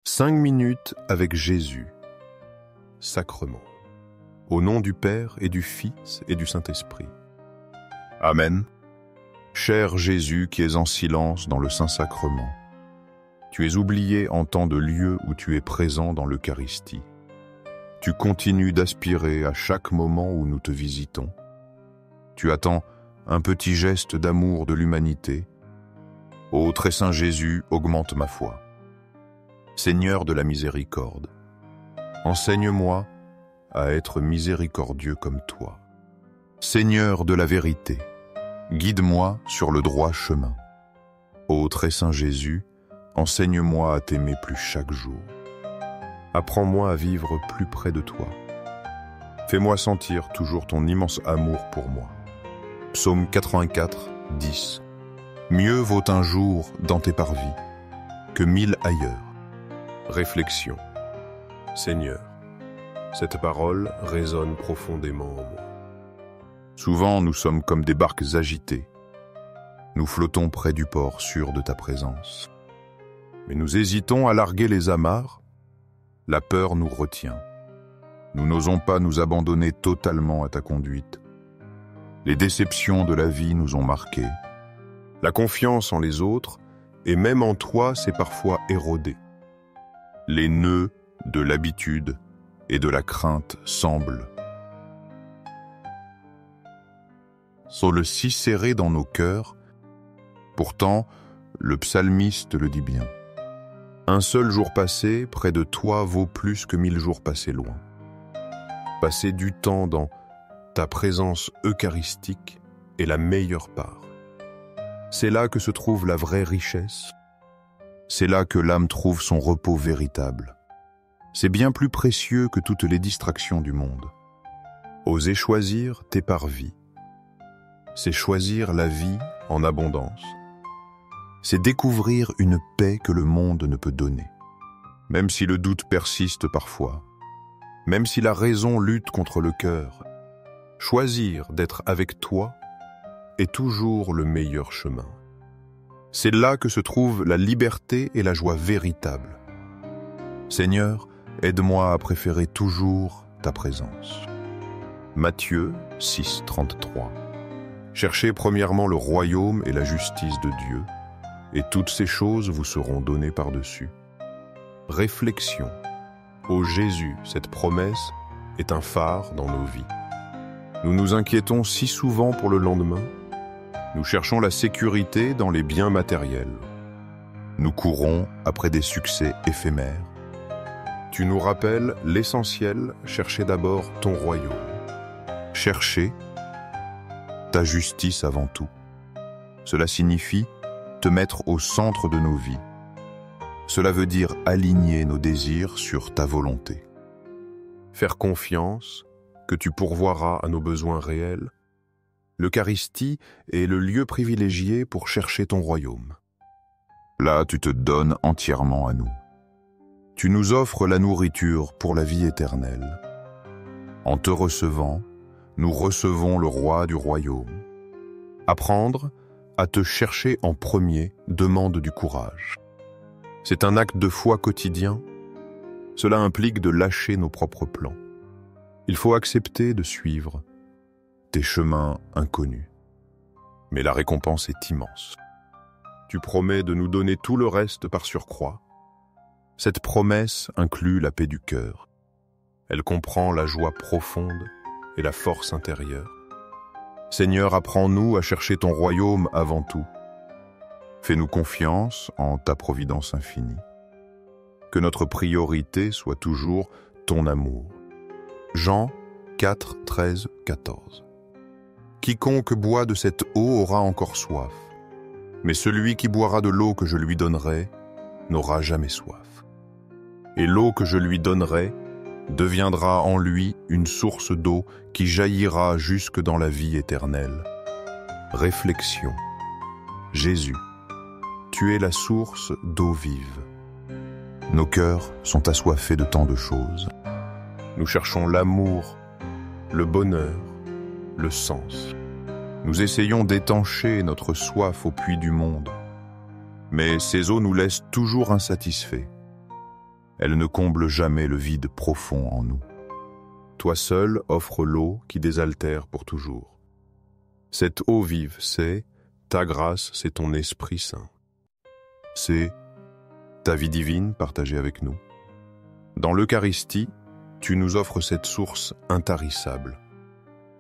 5 minutes avec Jésus. Sacrement. Au nom du Père et du Fils et du Saint-Esprit. Amen. Cher Jésus qui es en silence dans le Saint-Sacrement, tu es oublié en tant de lieu où tu es présent dans l'Eucharistie. Tu continues d'aspirer à chaque moment où nous te visitons. Tu attends un petit geste d'amour de l'humanité. Ô très saint Jésus, augmente ma foi. Seigneur de la miséricorde, enseigne-moi à être miséricordieux comme toi. Seigneur de la vérité, guide-moi sur le droit chemin. Ô très saint Jésus, enseigne-moi à t'aimer plus chaque jour. Apprends-moi à vivre plus près de toi. Fais-moi sentir toujours ton immense amour pour moi. Psaume 84, 10. Mieux vaut un jour dans tes parvis que 1000 ailleurs. Réflexion. Seigneur, cette parole résonne profondément en moi. Souvent, nous sommes comme des barques agitées. Nous flottons près du port sûr de ta présence. Mais nous hésitons à larguer les amarres. La peur nous retient. Nous n'osons pas nous abandonner totalement à ta conduite. Les déceptions de la vie nous ont marqués. La confiance en les autres, et même en toi, s'est parfois érodée. Les nœuds de l'habitude et de la crainte semblent si serrés dans nos cœurs. Pourtant, le psalmiste le dit bien. Un seul jour passé près de toi vaut plus que 1000 jours passés loin. Passer du temps dans ta présence eucharistique est la meilleure part. C'est là que se trouve la vraie richesse. C'est là que l'âme trouve son repos véritable. C'est bien plus précieux que toutes les distractions du monde. Oser choisir tes parvis. C'est choisir la vie en abondance. C'est découvrir une paix que le monde ne peut donner. Même si le doute persiste parfois, même si la raison lutte contre le cœur, choisir d'être avec toi est toujours le meilleur chemin. C'est là que se trouve la liberté et la joie véritable. Seigneur, aide-moi à préférer toujours ta présence. Matthieu 6, 33. Cherchez premièrement le royaume et la justice de Dieu, et toutes ces choses vous seront données par-dessus. Réflexion. Ô Jésus, cette promesse est un phare dans nos vies. Nous nous inquiétons si souvent pour le lendemain. Nous cherchons la sécurité dans les biens matériels. Nous courons après des succès éphémères. Tu nous rappelles l'essentiel, chercher d'abord ton royaume. Chercher ta justice avant tout. Cela signifie te mettre au centre de nos vies. Cela veut dire aligner nos désirs sur ta volonté. Faire confiance que tu pourvoiras à nos besoins réels. L'Eucharistie est le lieu privilégié pour chercher ton royaume. Là, tu te donnes entièrement à nous. Tu nous offres la nourriture pour la vie éternelle. En te recevant, nous recevons le roi du royaume. Apprendre à te chercher en premier demande du courage. C'est un acte de foi quotidien. Cela implique de lâcher nos propres plans. Il faut accepter de suivre tes chemins inconnus. Mais la récompense est immense. Tu promets de nous donner tout le reste par surcroît. Cette promesse inclut la paix du cœur. Elle comprend la joie profonde et la force intérieure. Seigneur, apprends-nous à chercher ton royaume avant tout. Fais-nous confiance en ta providence infinie. Que notre priorité soit toujours ton amour. Jean 4, 13, 14. Quiconque boit de cette eau aura encore soif, mais celui qui boira de l'eau que je lui donnerai n'aura jamais soif. Et l'eau que je lui donnerai deviendra en lui une source d'eau qui jaillira jusque dans la vie éternelle. Réflexion. Jésus, tu es la source d'eau vive. Nos cœurs sont assoiffés de tant de choses. Nous cherchons l'amour, le bonheur, le sens. Nous essayons d'étancher notre soif au puits du monde. Mais ces eaux nous laissent toujours insatisfaits. Elle ne comble jamais le vide profond en nous. Toi seul offres l'eau qui désaltère pour toujours. Cette eau vive, c'est ta grâce, c'est ton Esprit Saint. C'est ta vie divine partagée avec nous. Dans l'Eucharistie, tu nous offres cette source intarissable.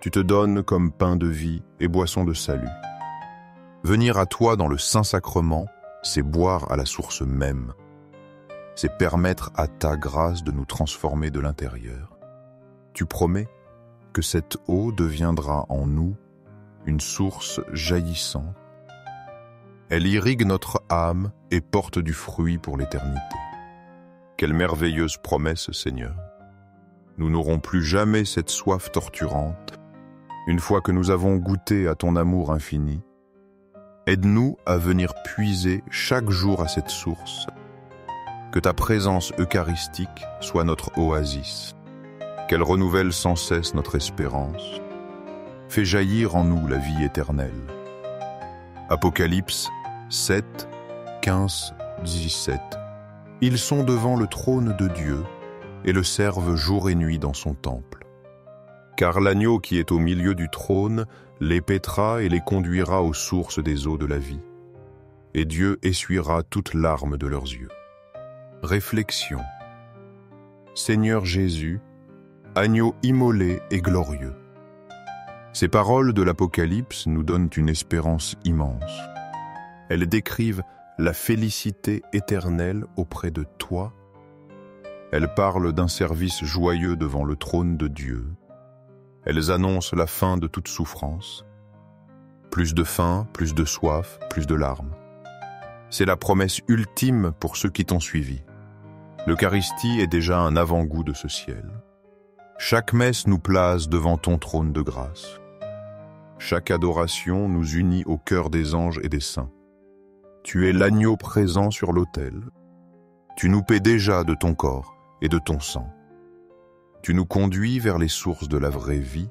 Tu te donnes comme pain de vie et boisson de salut. Venir à toi dans le Saint-Sacrement, c'est boire à la source même. C'est permettre à ta grâce de nous transformer de l'intérieur. Tu promets que cette eau deviendra en nous une source jaillissante. Elle irrigue notre âme et porte du fruit pour l'éternité. Quelle merveilleuse promesse, Seigneur! Nous n'aurons plus jamais cette soif torturante, une fois que nous avons goûté à ton amour infini. Aide-nous à venir puiser chaque jour à cette source. Que ta présence eucharistique soit notre oasis, qu'elle renouvelle sans cesse notre espérance. Fais jaillir en nous la vie éternelle. Apocalypse 7, 15, 17. Ils sont devant le trône de Dieu et le servent jour et nuit dans son temple. Car l'agneau qui est au milieu du trône les paîtra et les conduira aux sources des eaux de la vie. Et Dieu essuiera toute larme de leurs yeux. Réflexion. Seigneur Jésus, agneau immolé et glorieux. Ces paroles de l'Apocalypse nous donnent une espérance immense. Elles décrivent la félicité éternelle auprès de toi. Elles parlent d'un service joyeux devant le trône de Dieu. Elles annoncent la fin de toute souffrance. Plus de faim, plus de soif, plus de larmes. C'est la promesse ultime pour ceux qui t'ont suivi. L'Eucharistie est déjà un avant-goût de ce ciel. Chaque messe nous place devant ton trône de grâce. Chaque adoration nous unit au cœur des anges et des saints. Tu es l'agneau présent sur l'autel. Tu nous paies déjà de ton corps et de ton sang. Tu nous conduis vers les sources de la vraie vie.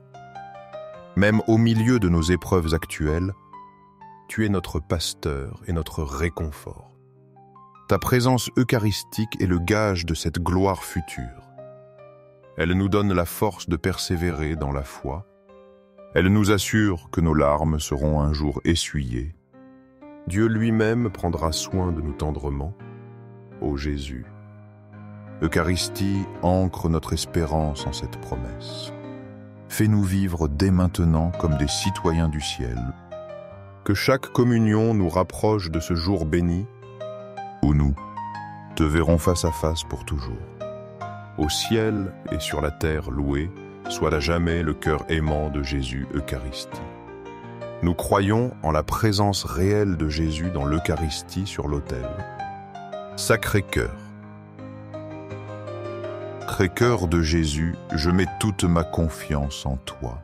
Même au milieu de nos épreuves actuelles, tu es notre pasteur et notre réconfort. Ta présence eucharistique est le gage de cette gloire future. Elle nous donne la force de persévérer dans la foi. Elle nous assure que nos larmes seront un jour essuyées. Dieu lui-même prendra soin de nous tendrement. Ô Jésus, Eucharistie ancre notre espérance en cette promesse. Fais-nous vivre dès maintenant comme des citoyens du ciel. Que chaque communion nous rapproche de ce jour béni où nous te verrons face à face pour toujours. Au ciel et sur la terre loué, soit à jamais le cœur aimant de Jésus Eucharistie. Nous croyons en la présence réelle de Jésus dans l'Eucharistie sur l'autel. Sacré-Cœur. Sacré-Cœur de Jésus, je mets toute ma confiance en toi.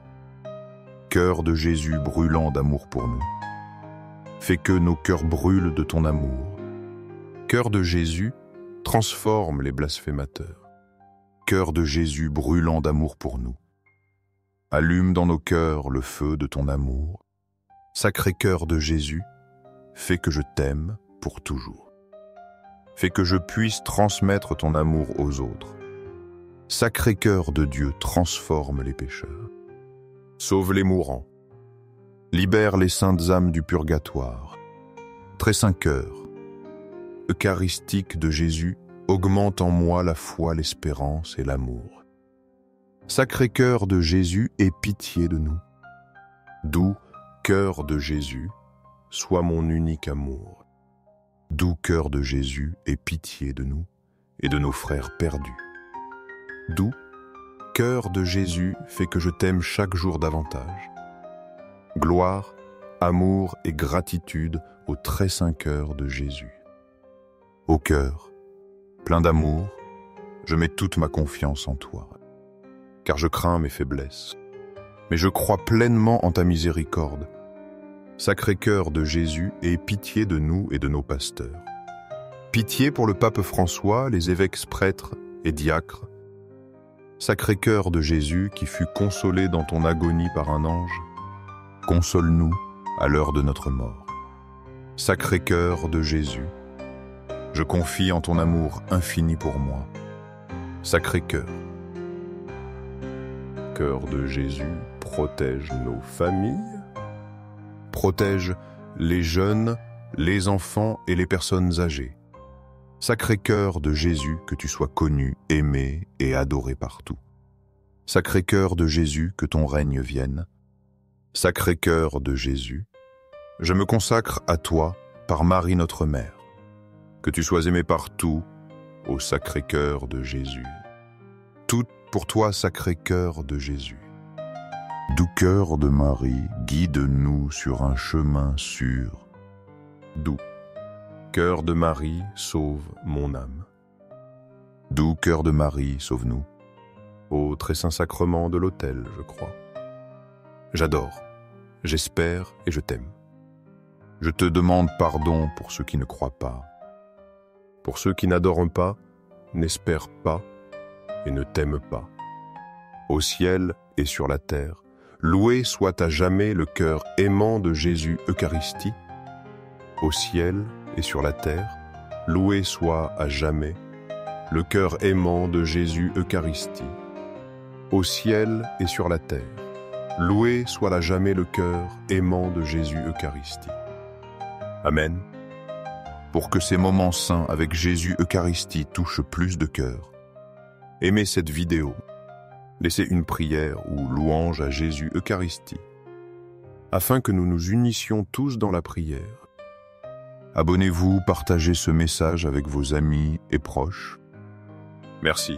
Cœur de Jésus brûlant d'amour pour nous. Fais que nos cœurs brûlent de ton amour. Cœur de Jésus, transforme les blasphémateurs. Cœur de Jésus brûlant d'amour pour nous. Allume dans nos cœurs le feu de ton amour. Sacré-Cœur de Jésus, fais que je t'aime pour toujours. Fais que je puisse transmettre ton amour aux autres. Sacré-Cœur de Dieu, transforme les pécheurs. Sauve les mourants. Libère les saintes âmes du purgatoire. Très saint cœur, eucharistique de Jésus, augmente en moi la foi, l'espérance et l'amour. Sacré-Cœur de Jésus, aie pitié de nous. Doux cœur de Jésus, sois mon unique amour. Doux cœur de Jésus, aie pitié de nous et de nos frères perdus. Doux cœur de Jésus, fais que je t'aime chaque jour davantage. Gloire, amour et gratitude au très saint cœur de Jésus. Ô cœur, plein d'amour, je mets toute ma confiance en toi, car je crains mes faiblesses, mais je crois pleinement en ta miséricorde. Sacré-Cœur de Jésus, aie pitié de nous et de nos pasteurs. Pitié pour le pape François, les évêques prêtres et diacres. Sacré-Cœur de Jésus, qui fut consolé dans ton agonie par un ange, console-nous à l'heure de notre mort. Sacré-Cœur de Jésus, Je confie en ton amour infini pour moi. Sacré-Cœur. Cœur de Jésus, protège nos familles. Protège les jeunes, les enfants et les personnes âgées. Sacré-Cœur de Jésus, que tu sois connu, aimé et adoré partout. Sacré-Cœur de Jésus, que ton règne vienne. Sacré-Cœur de Jésus, je me consacre à toi par Marie notre Mère. Que tu sois aimé partout, ô Sacré-Cœur de Jésus. Tout pour toi, Sacré-Cœur de Jésus. Doux cœur de Marie, guide-nous sur un chemin sûr. Doux cœur de Marie, sauve mon âme. Doux cœur de Marie, sauve-nous. Ô très saint sacrement de l'autel, je crois. J'adore, j'espère et je t'aime. Je te demande pardon pour ceux qui ne croient pas. Pour ceux qui n'adorent pas, n'espèrent pas et ne t'aiment pas. Au ciel et sur la terre, loué soit à jamais le cœur aimant de Jésus Eucharistie. Au ciel et sur la terre, loué soit à jamais le cœur aimant de Jésus Eucharistie. Au ciel et sur la terre, loué soit à jamais le cœur aimant de Jésus Eucharistie. Amen. Pour que ces moments saints avec Jésus Eucharistie touchent plus de cœurs, aimez cette vidéo. Laissez une prière ou louange à Jésus Eucharistie, afin que nous nous unissions tous dans la prière. Abonnez-vous, partagez ce message avec vos amis et proches. Merci.